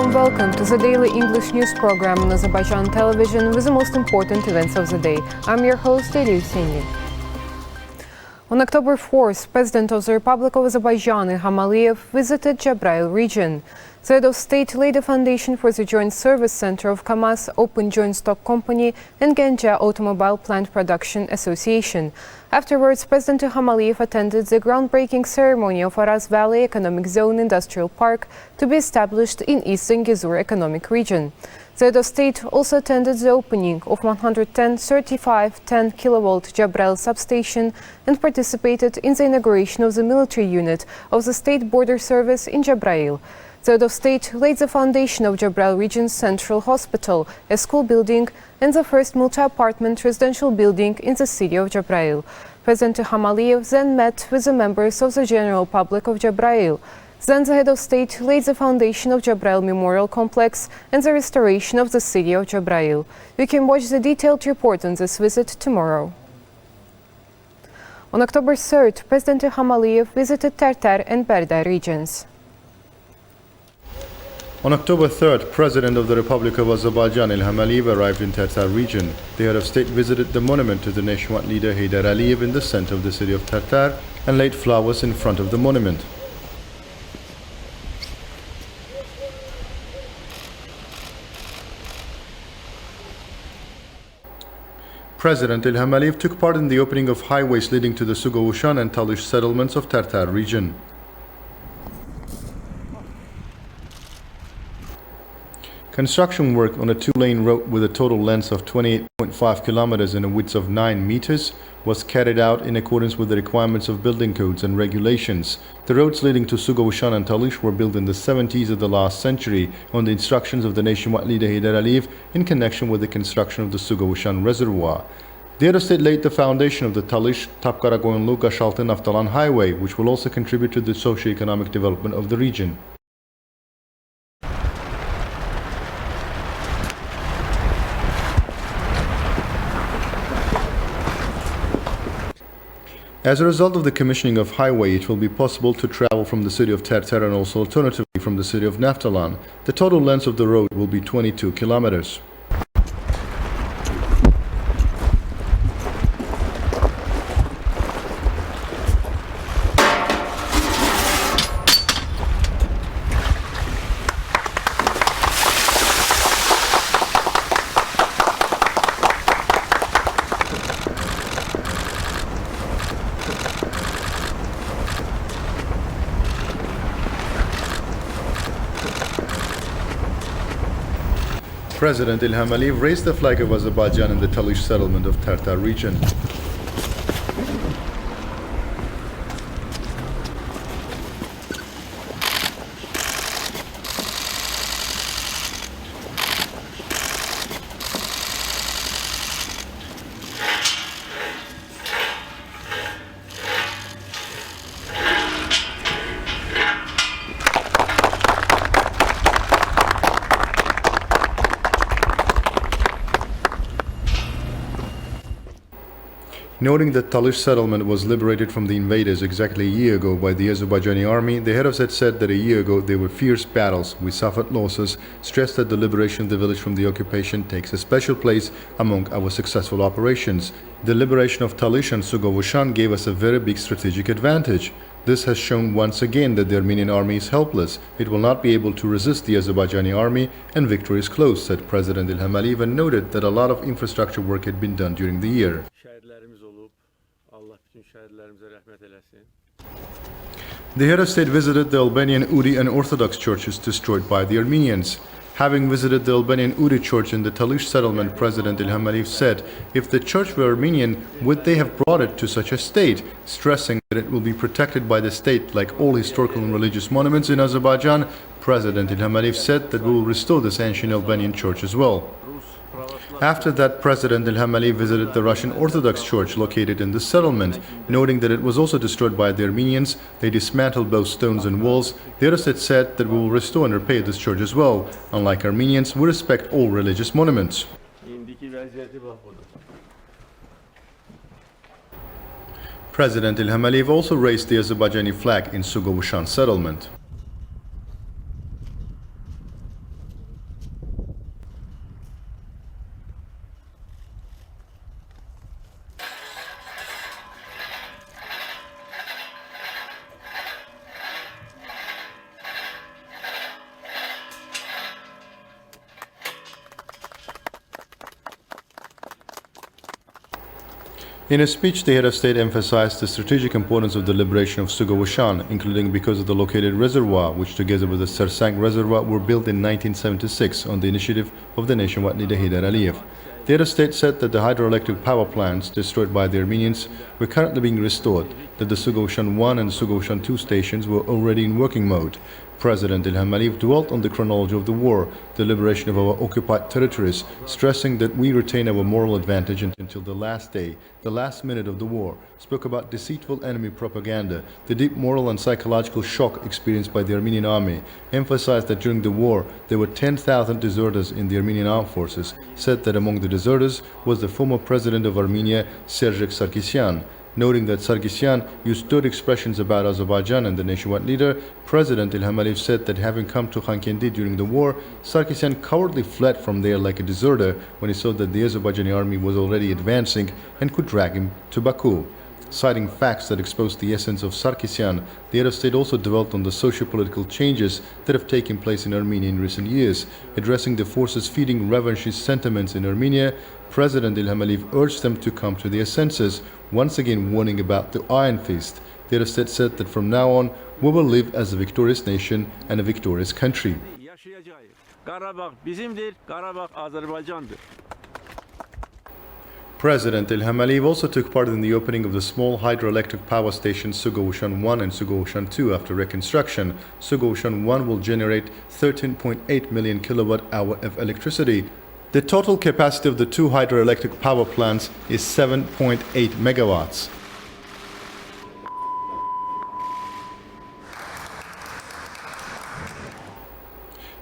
warm welcome to the daily English news program on Azərbaycan Televiziya with the most important events of the day. I'm your host, İlham. On October 4th, President of the Republic of Azerbaijan, Ilham, visited Cəbrayıl region. The head of state laid a foundation for the joint service center of Kamaz Open Joint Stock Company and Ganja Automobile Plant Production Association. Afterwards, President Ilham attended the groundbreaking ceremony of Araz Valley Economic Zone Industrial Park to be established in Eastern Gizur Economic Region. The head of state also attended the opening of 110-35 10-kilovolt Cəbrayıl substation and participated in the inauguration of the military unit of the State Border Service in Cəbrayıl. The head of state laid the foundation of Cəbrayıl Region's Central Hospital, a school building, and the first multi-apartment residential building in the city of Cəbrayıl. President Ilham then met with the members of the general public of Cəbrayıl. Then the head of state laid the foundation of Cəbrayıl Memorial Complex and the restoration of the city of Cəbrayıl. You can watch the detailed report on this visit tomorrow. On October 3rd, President Ilham visited Tərtər and Bərdə regions. On October 3rd, President of the Republic of Azerbaijan, Ilham arrived in Tərtər region. The head of state visited the monument to the nationwide leader Heydər Əliyev in the center of the city of Tərtər and laid flowers in front of the monument. President Ilham took part in the opening of highways leading to the Sugovushan and Talış settlements of Tərtər region. Construction work on a two-lane road with a total length of 28.5 kilometers and a width of 9 meters was carried out in accordance with the requirements of building codes and regulations. The roads leading to Sugovushan and Talış were built in the 70s of the last century on the instructions of the nationwide leader Heydər Əliyev in connection with the construction of the Sugovushan reservoir. The head of state laid the foundation of the Talış-Tapkarakoyunlu-Qaşaltı-Naftalan highway, which will also contribute to the socio-economic development of the region. As a result of the commissioning of highway, it will be possible to travel from the city of Tərtər and also alternatively from the city of Naftalan. The total length of the road will be 22 kilometers. President Ilham Aliyev raised the flag of Azerbaijan in the Talış settlement of Tərtər region. Noting that Talış settlement was liberated from the invaders exactly a year ago by the Azerbaijani army, the head of state said that a year ago there were fierce battles, we suffered losses, stressed that the liberation of the village from the occupation takes a special place among our successful operations. The liberation of Talış and Sugovushan gave us a very big strategic advantage. This has shown once again that the Armenian army is helpless. It will not be able to resist the Azerbaijani army and victory is close, said President Ilham Aliyev, and noted that a lot of infrastructure work had been done during the year. The head of state visited the Albanian Uri and Orthodox churches destroyed by the Armenians. Having visited the Albanian Uri church in the Talış settlement, President Ilham Aliyev said, if the church were Armenian, would they have brought it to such a state, stressing that it will be protected by the state like all historical and religious monuments in Azerbaijan. President Ilham Aliyev said that we will restore this ancient Albanian church as well. After that, President Ilham Aliyev visited the Russian Orthodox Church located in the settlement. Noting that it was also destroyed by the Armenians, they dismantled both stones and walls. The other side said that we will restore and repair this church as well. Unlike Armenians, we respect all religious monuments. President Ilham Aliyev also raised the Azerbaijani flag in Sugovushan settlement. In a speech, the head of state emphasized the strategic importance of the liberation of Sugawashan, including because of the located reservoir, which together with the Sersang Reservoir were built in 1976 on the initiative of the nationwide leader Heydar Aliyev. The head of state said that the hydroelectric power plants destroyed by the Armenians were currently being restored, that the Sugawashan 1 and Sugawashan 2 stations were already in working mode. President Ilham Aliyev dwelt on the chronology of the war, the liberation of our occupied territories, stressing that we retain our moral advantage until the last day, the last minute of the war, spoke about deceitful enemy propaganda, the deep moral and psychological shock experienced by the Armenian army, emphasized that during the war there were 10,000 deserters in the Armenian armed forces, said that among the deserters was the former president of Armenia, Sergei Sarkisyan. Noting that Sarkisyan used dirty expressions about Azerbaijan and the nationwide leader, President Ilham Aliyev said that having come to Khankendi during the war, Sarkisyan cowardly fled from there like a deserter when he saw that the Azerbaijani army was already advancing and could drag him to Baku. Citing facts that exposed the essence of Sarkisyan, the head of state also dwelt on the socio-political changes that have taken place in Armenia in recent years. Addressing the forces feeding revanchist sentiments in Armenia, President Ilham Aliyev urged them to come to their senses, once again warning about the Iron Fist. The head of state said that from now on, we will live as a victorious nation and a victorious country. Qarabağ bizimdir, Qarabağ Azərbaycandır. President Ilham Aliyev also took part in the opening of the small hydroelectric power stations Sugawashan 1 and Sugawashan 2 after reconstruction. Sugawashan 1 will generate 13.8 million kilowatt-hour of electricity. The total capacity of the two hydroelectric power plants is 7.8 megawatts.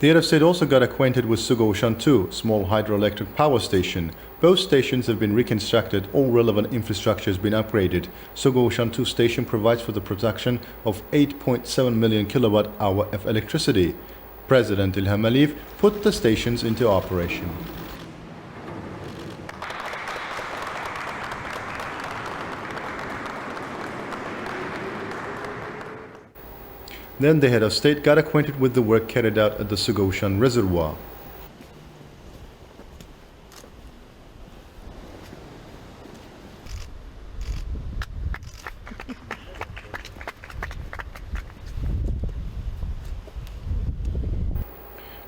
The head of state also got acquainted with Sugawashan 2, small hydroelectric power station. Both stations have been reconstructed, all relevant infrastructure has been upgraded. Sugawashan 2 station provides for the production of 8.7 million kilowatt-hour of electricity. President Ilham Aliyev put the stations into operation. Then the head of state got acquainted with the work carried out at the Sugawashan Reservoir.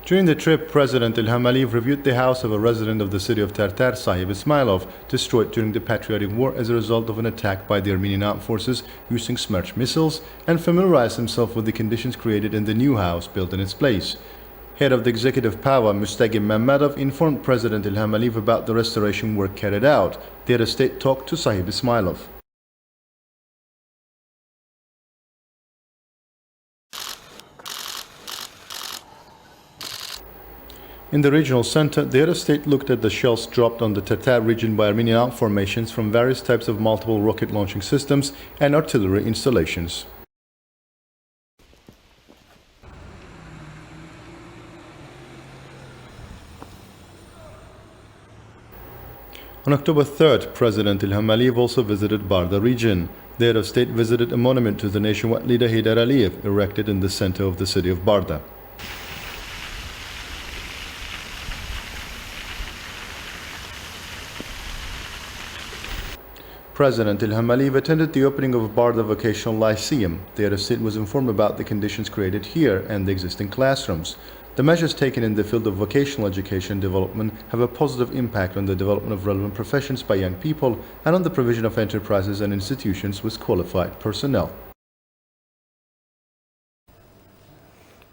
During the trip, President Ilham Aliyev reviewed the house of a resident of the city of Terter, Sahib Ismailov, destroyed during the Patriotic War as a result of an attack by the Armenian armed forces using Smerch missiles, and familiarized himself with the conditions created in the new house built in its place. Head of the executive power, Rövşən Məmmədov, informed President Ilham Aliyev about the restoration work carried out. The head of state talked to Sahib Ismailov. In the regional center, the head of state looked at the shells dropped on the Terter region by Armenian armed formations from various types of multiple rocket launching systems and artillery installations. On October 3rd, President Ilham Aliyev also visited Barda region. The head of state visited a monument to the nationwide leader Heydar Aliyev, erected in the center of the city of Barda. President Ilham Aliyev attended the opening of Barda Vocational Lyceum. The head of state was informed about the conditions created here and the existing classrooms. The measures taken in the field of vocational education development have a positive impact on the development of relevant professions by young people and on the provision of enterprises and institutions with qualified personnel.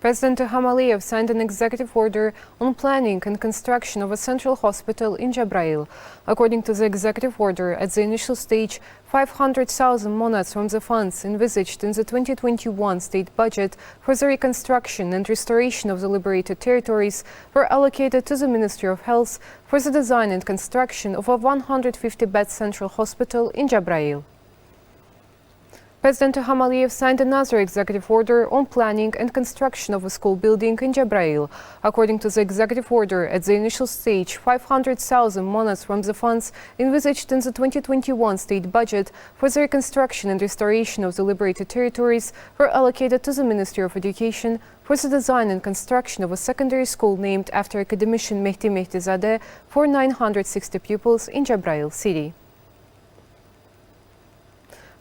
President Ilham Aliyev signed an executive order on planning and construction of a central hospital in Jabrail. According to the executive order, at the initial stage, 500,000 monads from the funds envisaged in the 2021 state budget for the reconstruction and restoration of the liberated territories were allocated to the Ministry of Health for the design and construction of a 150-bed central hospital in Jabrail. President Ilham Aliyev signed another executive order on planning and construction of a school building in Jabrail. According to the executive order, at the initial stage, 500,000 monads from the funds envisaged in the 2021 state budget for the reconstruction and restoration of the liberated territories were allocated to the Ministry of Education for the design and construction of a secondary school named after academician Mehdi Mehdizadeh for 960 pupils in Jabrail city.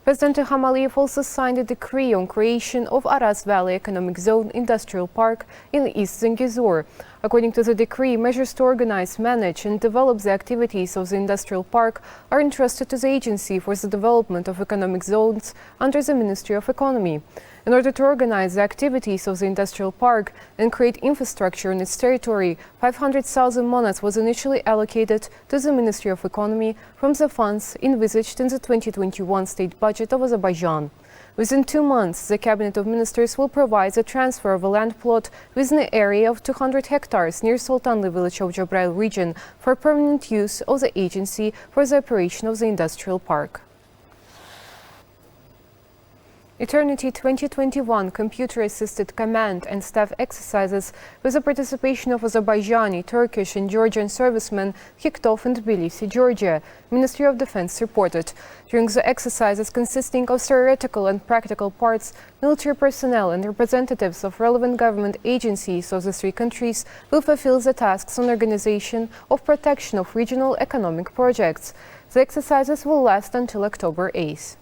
President İlham also signed a decree on creation of Aras Valley Economic Zone Industrial Park in East Zengezur. According to the decree, measures to organize, manage and develop the activities of the industrial park are entrusted to the Agency for the Development of Economic Zones under the Ministry of Economy. In order to organize the activities of the industrial park and create infrastructure on its territory, 500,000 monas was initially allocated to the Ministry of Economy from the funds envisaged in the 2021 state budget of Azerbaijan. Within 2 months, the Cabinet of Ministers will provide the transfer of a land plot within an area of 200 hectares near Sultanlı village of Jabrail region for permanent use of the agency for the operation of the industrial park. Eternity 2021 computer-assisted command and staff exercises with the participation of Azerbaijani, Turkish and Georgian servicemen kicked off in Tbilisi, Georgia, Ministry of Defense reported. During the exercises consisting of theoretical and practical parts, military personnel and representatives of relevant government agencies of the 3 countries will fulfill the tasks on organization of protection of regional economic projects. The exercises will last until October 8th.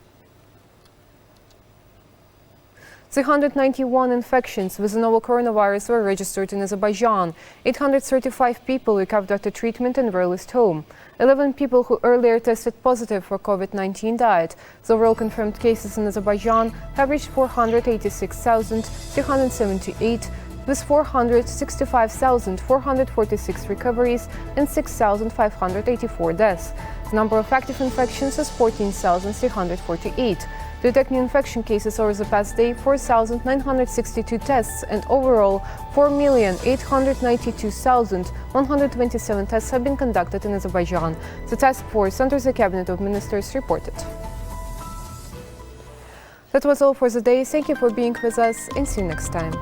391 infections with the novel coronavirus were registered in Azerbaijan. 835 people recovered after treatment and were released home. 11 people who earlier tested positive for COVID-19 died. The overall confirmed cases in Azerbaijan have reached 486,378, with 465,446 recoveries and 6,584 deaths. The number of active infections is 14,348. To detect new infection cases over the past day, 4,962 tests and overall 4,892,127 tests have been conducted in Azerbaijan. The task force under the Cabinet of Ministers reported. That was all for the day. Thank you for being with us and see you next time.